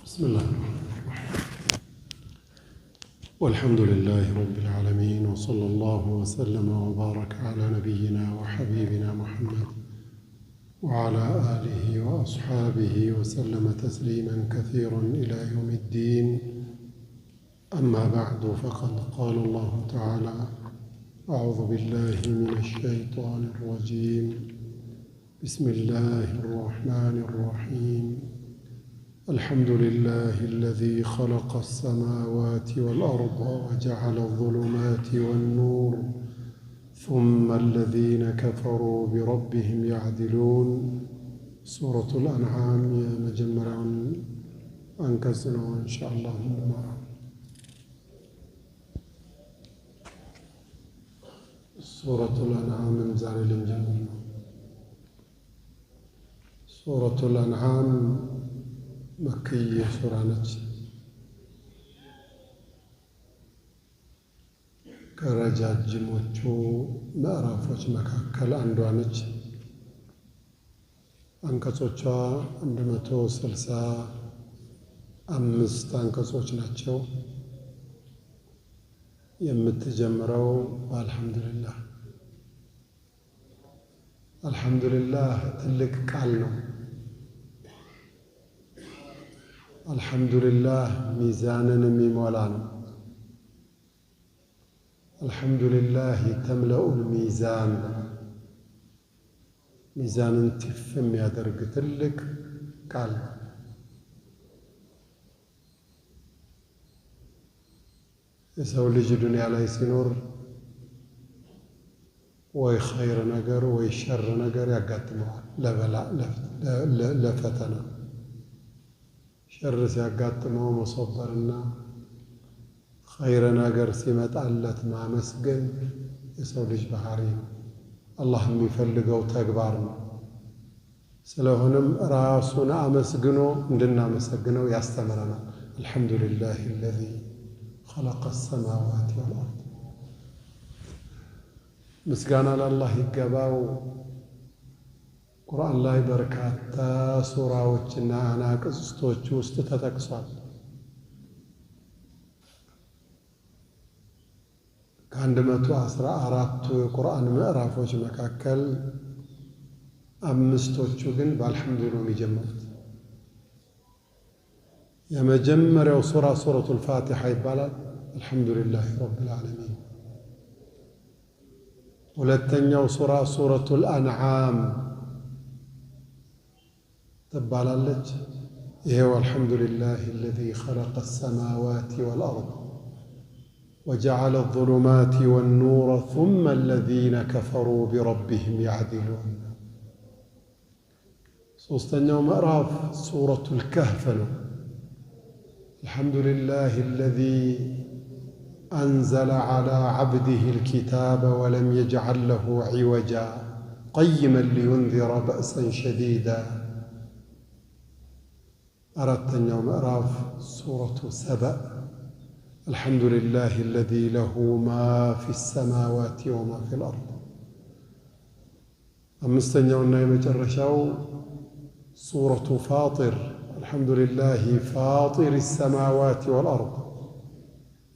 بسم الله الرحمن الرحيم. والحمد لله رب العالمين، وصلى الله وسلم وبارك على نبينا وحبيبنا محمد وعلى آله وأصحابه وسلم تسليما كثيرا إلى يوم الدين. أما بعد، فقد قال الله تعالى: أعوذ بالله من الشيطان الرجيم. بسم الله الرحمن الرحيم. الحمد لله الذي خلق السماوات والأرض وجعل الظلمات والنور ثم الذين كفروا بربهم يعدلون. سورة الأنعام مجمرة أنكسنا إن شاء الله. سورة الأنعام زار الجنة. سورة الأنعام መክዬ ሱራ ነች። ከረጃጅሞቹ ምዕራፎች መካከል አንዷ ነች። አንቀጾቿ 165 አንቀጾች ናቸው። የምትጀምረው በአልሐምዱሊላህ። አልሐምዱሊላህ ትልቅ ቃል ነው። አልሐምዱሊላህ ሚዛንን የሚሞላ ነው። አልሐምዱሊላህ ተምለኡል ሚዛን፣ ሚዛንን ትፍ የሚያደርግ ትልቅ ቃል። የሰው ልጅ ዱንያ ላይ ሲኖር ወይ ኸይር ነገር ወይ ሸር ነገር ያጋጥመዋል ለፈተና። ሸር ሲያጋጥመው መሶበርና ኸይር ነገር ሲመጣለት ማመስገን የሰው ልጅ ባህሪ ነው። አላህ የሚፈልገው ተግባር ነው። ስለሆነም ራሱን አመስግኖ እንድናመሰግነው ያስተምረናል። አልሐምዱሊላህ አለዚ ኸለቀ ሰማዋት ወልአርድ። ምስጋና ለአላህ ይገባው። ቁርአን ላይ በርካታ ሱራዎችና አናቅስቶች ውስጥ ተጠቅሷል። ከ114ቱ የቁርአን ምዕራፎች መካከል 5ቶቹ ግን በአልሐምዱ ነው የሚጀምሩት። የመጀመሪያው ሱራ ሱረቱል ፋቲሓ ይባላል። አልሐምዱሊላህ ረብል ዓለሚን። ሁለተኛው ሱራ ሱረቱል አንዓም ትባላለች። ይሄው አልሐምዱሊላህ አለዚ ኸለቀ ሰማዋት ወልአርድ ወጀዐለ ዙሉማት ወኑር ሱመ አለዚነ ከፈሩ ቢረቢሂም ያዕዲሉን። ሶስተኛው ምዕራፍ ሱረቱል ከህፍ ነው። አልሐምዱሊላህ አለዚ አንዘለ ዐላ ዐብዲሂል ኪታበ ወለም የጅዐል ለሁ ዒወጃ ቀይመን ሊዩንዚረ በእሰን ሸዲዳ። አራተኛው ምዕራፍ ሱረቱ ሰበእ። አልሐምዱሊላህ አለዚ ለሁ ማ ፊ ሰማዋት ወማ ፊል አርድ። አምስተኛውና የመጨረሻው ሱረቱ ፋጢር። አልሐምዱሊላህ ፋጢር ሰማዋት ወልአርድ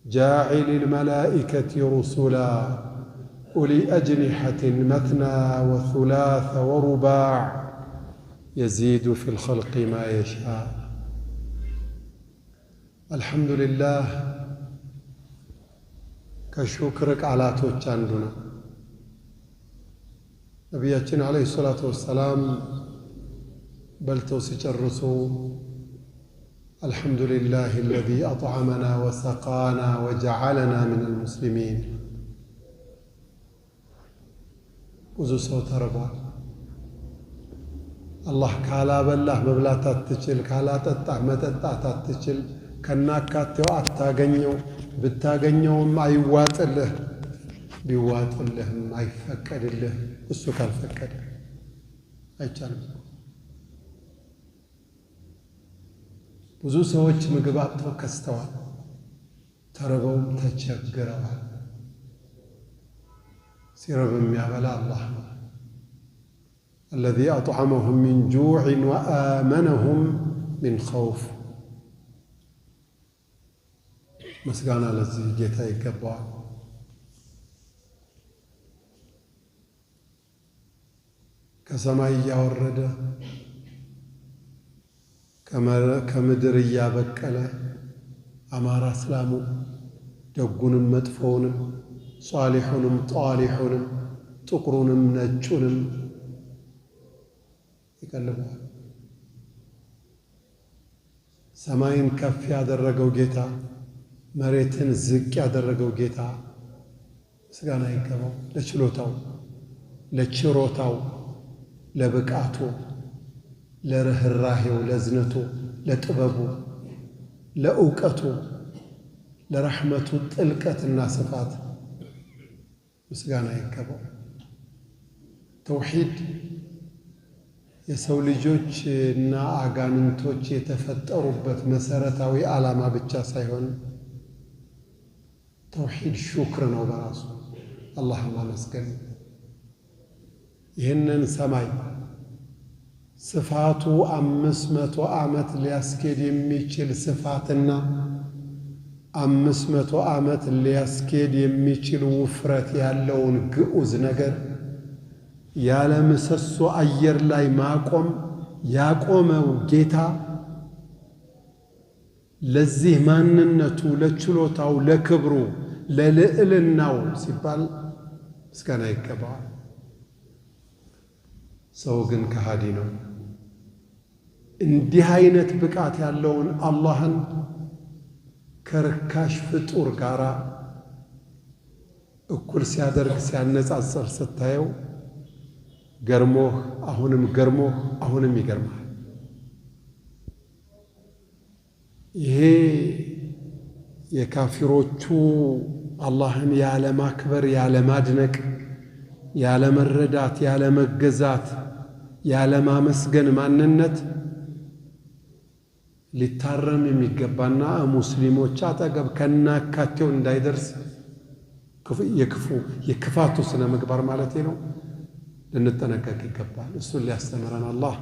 ጃዒሊል መላኢከቲ ሩሱላ ኡሊ አጅኒሐትን መትና ወሱላሰ ወሩባዕ የዚዱ ፊል ኸልቂ ማ የሻእ። አልሐምዱሊላህ ከሹክር ቃላቶች አንዱ ነው። ነቢያችን ዓለይሂ ሰላቱ ወሰላም በልተው ሲጨርሱ አልሐምዱሊላህ አለዚ አጥዓመና ወሰቃና ወጀዐለና ሚነል ሙስሊሚን። ብዙ ሰው ተርቧል። አላህ ካላበላህ መብላት አትችል፣ ካላጠጣህ መጠጣት አትችል፣ ከናካቴው አታገኘው፣ ብታገኘውም አይዋጥልህ፣ ቢዋጥልህም አይፈቀድልህ። እሱ ካልፈቀደ አይቻልም። ብዙ ሰዎች ምግብ አጥተው ከስተዋል፣ ተርበውም ተቸግረዋል። ሲረብ የሚያበላ አላህ ነው። الذي أطعمهم من جوع وآمنهم من خوف ምስጋና ለዚህ ጌታ ይገባዋል። ከሰማይ እያወረደ ከምድር እያበቀለ አማራ እስላሙ ደጉንም መጥፎውንም ሷሊሑንም ጧሊሑንም ጥቁሩንም ነጩንም ይቀልበዋል። ሰማይን ከፍ ያደረገው ጌታ፣ መሬትን ዝቅ ያደረገው ጌታ ምስጋና ይገባው። ለችሎታው፣ ለችሮታው፣ ለብቃቱ፣ ለርህራሄው፣ ለዝነቱ፣ ለጥበቡ፣ ለእውቀቱ፣ ለረሕመቱ ጥልቀትና ስፋት ምስጋና ይገባው። ተውሒድ የሰው ልጆች እና አጋንንቶች የተፈጠሩበት መሰረታዊ ዓላማ ብቻ ሳይሆን ተውሒድ ሹክር ነው በራሱ። አላህን ማመስገን። ይህንን ሰማይ ስፋቱ 500 ዓመት ሊያስኬድ የሚችል ስፋትና 500 ዓመት ሊያስኬድ የሚችል ውፍረት ያለውን ግዑዝ ነገር ያለ ምሰሶ አየር ላይ ማቆም ያቆመው ጌታ ለዚህ ማንነቱ፣ ለችሎታው፣ ለክብሩ፣ ለልዕልናው ሲባል ምስጋና ይገባዋል። ሰው ግን ከሃዲ ነው። እንዲህ አይነት ብቃት ያለውን አላህን ከርካሽ ፍጡር ጋር እኩል ሲያደርግ ሲያነጻጽር ስታየው ገርሞህ አሁንም ገርሞህ አሁንም ይገርማል። ይሄ የካፊሮቹ አላህን ያለ ማክበር፣ ያለ ማድነቅ፣ ያለ መረዳት፣ ያለ መገዛት፣ ያለ ማመስገን ማንነት ሊታረም የሚገባና ሙስሊሞች አጠገብ ከናካቴው እንዳይደርስ የክፋቱ ስነ ምግባር ማለት ነው ልንጠነቀቅ ይገባል። እሱን ሊያስተምረን አላህ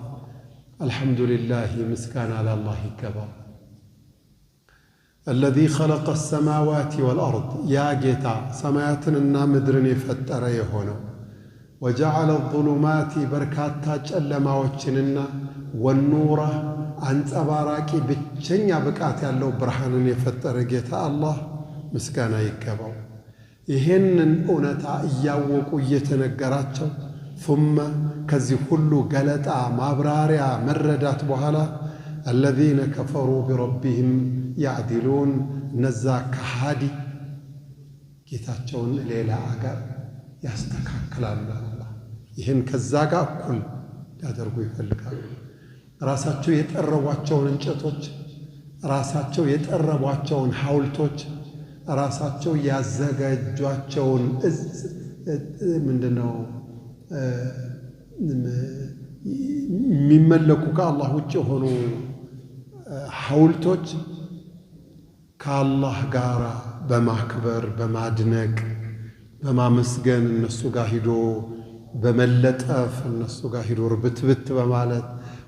አልሐምዱሊላህ ምስጋና ለአላህ ይገባል። አለዚ ኸለቀ ሰማዋት ወልአርድ ያ ጌታ ሰማያትንና ምድርን የፈጠረ የሆነው ወጀዐለ ዙሉማቲ በርካታ ጨለማዎችንና ወኑራ አንጸባራቂ ብቸኛ ብቃት ያለው ብርሃንን የፈጠረ ጌታ አላህ ምስጋና ይገባው። ይህንን እውነታ እያወቁ እየተነገራቸው ثم ከዚህ ሁሉ ገለጣ ማብራሪያ መረዳት በኋላ الذين كفروا بربهم يعدلون እነዛ ከሃዲ ጌታቸውን ሌላ አገር ያስተካክላሉ። ይህን ከዛ ጋር እኩል ሊያደርጉ ይፈልጋሉ። ራሳቸው የጠረቧቸውን እንጨቶች፣ ራሳቸው የጠረቧቸውን ሐውልቶች፣ ራሳቸው ያዘጋጇቸውን ምንድነው የሚመለኩ ከአላህ ውጭ የሆኑ ሐውልቶች ከአላህ ጋር በማክበር በማድነቅ በማመስገን እነሱ ጋር ሂዶ በመለጠፍ እነሱ ጋር ሂዶ ርብትብት በማለት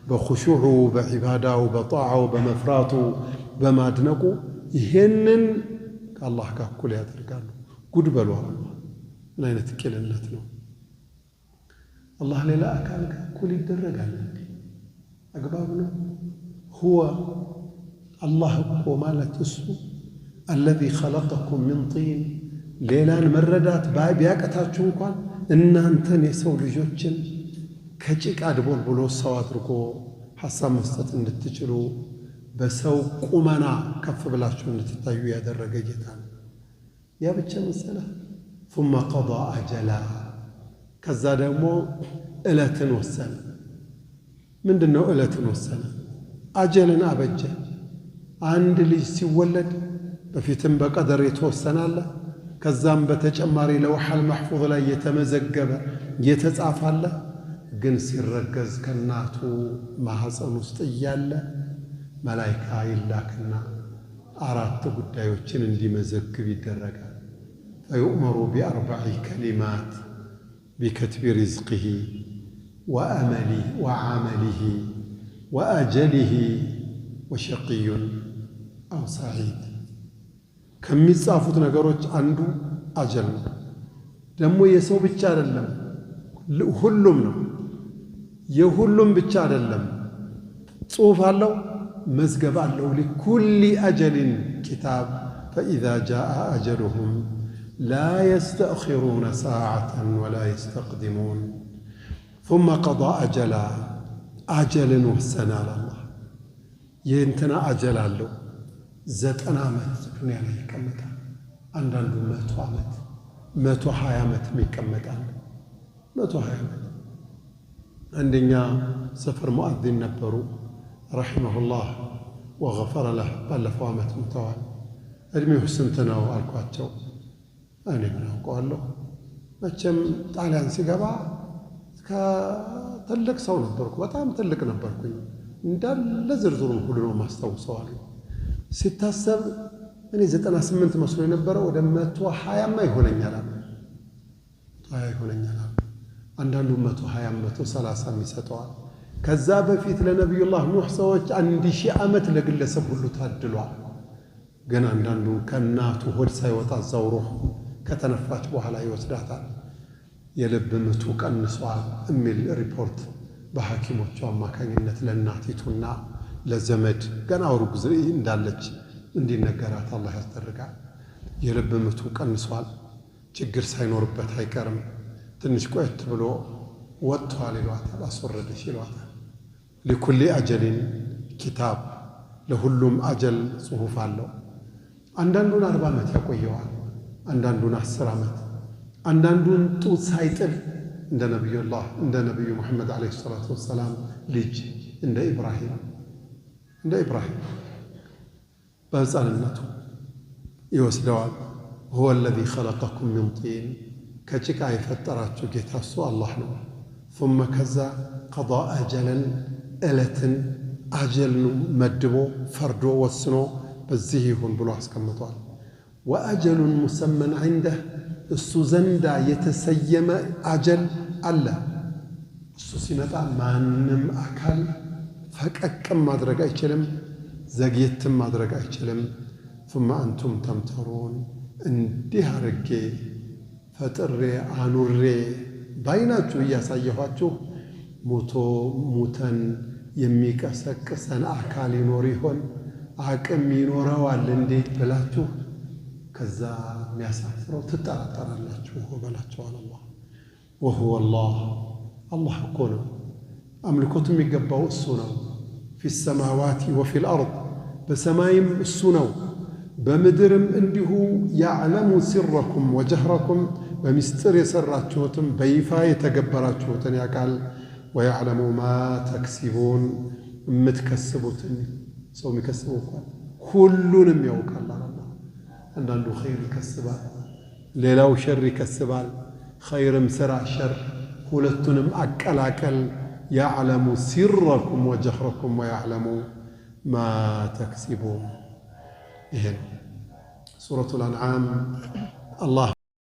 በኹሹዑ በዒባዳው በጣዓው በመፍራቱ በማድነቁ ይሄንን ከአላህ ጋር እኩል ያደርጋሉ። ጉድ በሏል። ምን አይነት ቅልነት ነው! አላህ ሌላ አካል ጋር እኩል ይደረጋል? አግባብ ነው? ሁወ አላህ እኮ ማለት እሱ አለዚ ኸለቀኩም ሚን ጢን ሌላን መረዳት ቢያቀታችሁ እንኳን እናንተን የሰው ልጆችን ከጭቃ ድቦል ብሎ ሰው አድርጎ ሐሳብ መስጠት እንድትችሉ በሰው ቁመና ከፍ ብላችሁ እንድትታዩ ያደረገ ጌታ ነው። ያ ብቻ መሰለህ? ثم قضى أجلا ከዛ ደግሞ ዕለትን ወሰነ። ምንድነው ዕለትን ወሰነ? አጀልን አበጀ። አንድ ልጅ ሲወለድ በፊትም በቀደር የተወሰናለ፣ ከዛም በተጨማሪ ለውሐል መሕፉዝ ላይ የተመዘገበ የተጻፋለ። ግን ሲረገዝ ከናቱ ማህፀን ውስጥ እያለ መላኢካ ይላክና 4 ጉዳዮችን እንዲመዘግብ ይደረጋል። ፈዩእመሩ ቢ4 ከሊማት ቢከትቢ ሪዝቅህ ወዓመሊህ ወአጀሊህ ወሸቂዩን አው ሰዒድ። ከሚጻፉት ነገሮች አንዱ አጀል ነው። ደግሞ የሰው ብቻ አይደለም፣ ሁሉም ነው። የሁሉም ብቻ አይደለም፣ ጽሑፍ አለው፣ መዝገብ አለው። ሊኩሊ አጀሊን ኪታብ ፈኢዛ ጃአ አጀሉሁም ላ የስተእኺሩነ ሰዓተን ወላ የስተቅድሙን ثم قضى أجلا አጀልን ወሰነ አለ አላህ። የእንትና አጀል አለው 90 ዓመት ዱንያ ላይ ይቀመጣል። አንዳንዱ 100 ዓመት 120 ዓመት ይቀመጣል። 120 ዓመት። አንደኛ ሰፈር ሙአዚን ነበሩ ረሒመሁላህ ወገፈረ ለህ። ባለፈው ዓመት ሙተዋል። እድሜው ስንት ነው አልኳቸው። እኔ ምን አውቀዋለሁ፣ መቼም ጣሊያን ሲገባ ከትልቅ ሰው ነበርኩ፣ በጣም ትልቅ ነበርኩኝ። እንዳለ ዝርዝሩን ሁሉ ነው ማስታውሰዋል። ሲታሰብ እኔ 98 መስሎ የነበረ ወደ 120ማ ይሆነኛል ይሆነኛል። አንዳንዱ 120 130 ይሰጠዋል። ከዛ በፊት ለነቢዩላህ ኑህ ሰዎች 1000 ዓመት ለግለሰብ ሁሉ ታድሏል። ግን አንዳንዱ ከእናቱ ሆድ ሳይወጣ እዛው ሩህ ከተነፋች በኋላ ይወስዳታል። የልብ ምቱ ቀንሷል የሚል ሪፖርት በሐኪሞቹ አማካኝነት ለእናቲቱና ለዘመድ ገና ሩግዝ እንዳለች እንዲነገራት አላህ ያስደርጋል። የልብ ምቱ ቀንሷል፣ ችግር ሳይኖርበት አይቀርም። ትንሽ ቆየት ብሎ ወጥቷል ይሏታል፣ አስወረደሽ ይሏታል። ሊኩሊ አጀሊን ኪታብ፣ ለሁሉም አጀል ጽሑፍ አለው። አንዳንዱን 40 ዓመት ያቆየዋል፣ አንዳንዱን 10 ዓመት፣ አንዳንዱን ጡት ሳይጥል እንደ ነቢዩ ሙሐመድ ዓለይሂ ሰላቱ ወሰላም ልጅ እንደ ኢብራሂም በሕፃንነቱ ይወስደዋል። ሁወ አለዚ ኸለቀኩም ሚን ጢን፣ ከጭቃ የፈጠራችሁ ጌታ እሱ አላህ ነው። ثم ከዛ ቀዷ አጀለን፣ ዕለትን አጀልን መድቦ ፈርዶ ወስኖ በዚህ ይሁን ብሎ አስቀምጧል። ወአጀሉን ሙሰመን ዐንደህ፣ እሱ ዘንዳ የተሰየመ አጀል አለ። እሱ ሲመጣ ማንም አካል ፈቀቅም ማድረግ አይችልም፣ ዘግየትም ማድረግ አይችልም። ثم አንቱም ተምተሩን፣ እንዲህ አርጌ ፈጥሬ አኑሬ ባይናችሁ እያሳየኋችሁ ሙተን የሚቀሰቅሰን አካል ይኖር ይሆን? አቅም ይኖረዋል እንዴት ብላችሁ ከዛ የሚያሳፍረው ትጠራጠራላችሁ በላቸዋል አላህ። ወሁወ አላህ እኮ ነው አምልኮት የሚገባው እሱ ነው። ፊ ሰማዋቲ ወፊ ልአርድ፣ በሰማይም እሱ ነው፣ በምድርም እንዲሁ። ያዕለሙ ሲረኩም ወጀህረኩም፣ በሚስጥር የሰራችሁትም በይፋ የተገበራችሁትን ያውቃል። ወያዕለሙ ማ ተክሲቡን፣ የምትከስቡትን ሰው የሚከስበው እንኳን ሁሉንም ያውቃል አላህ። አንዳንዱ ኸይር ይከስባል፣ ሌላው ሸር ይከስባል። ኸይርም ሥራ ሸር ሁለቱንም አቀላቀል። ያዕለሙ ሲረኩም ወጀህረኩም ወያዕለሙ ማ ተክሲቡን። ይሄ ነው ሱረቱል አንዓም። አላህ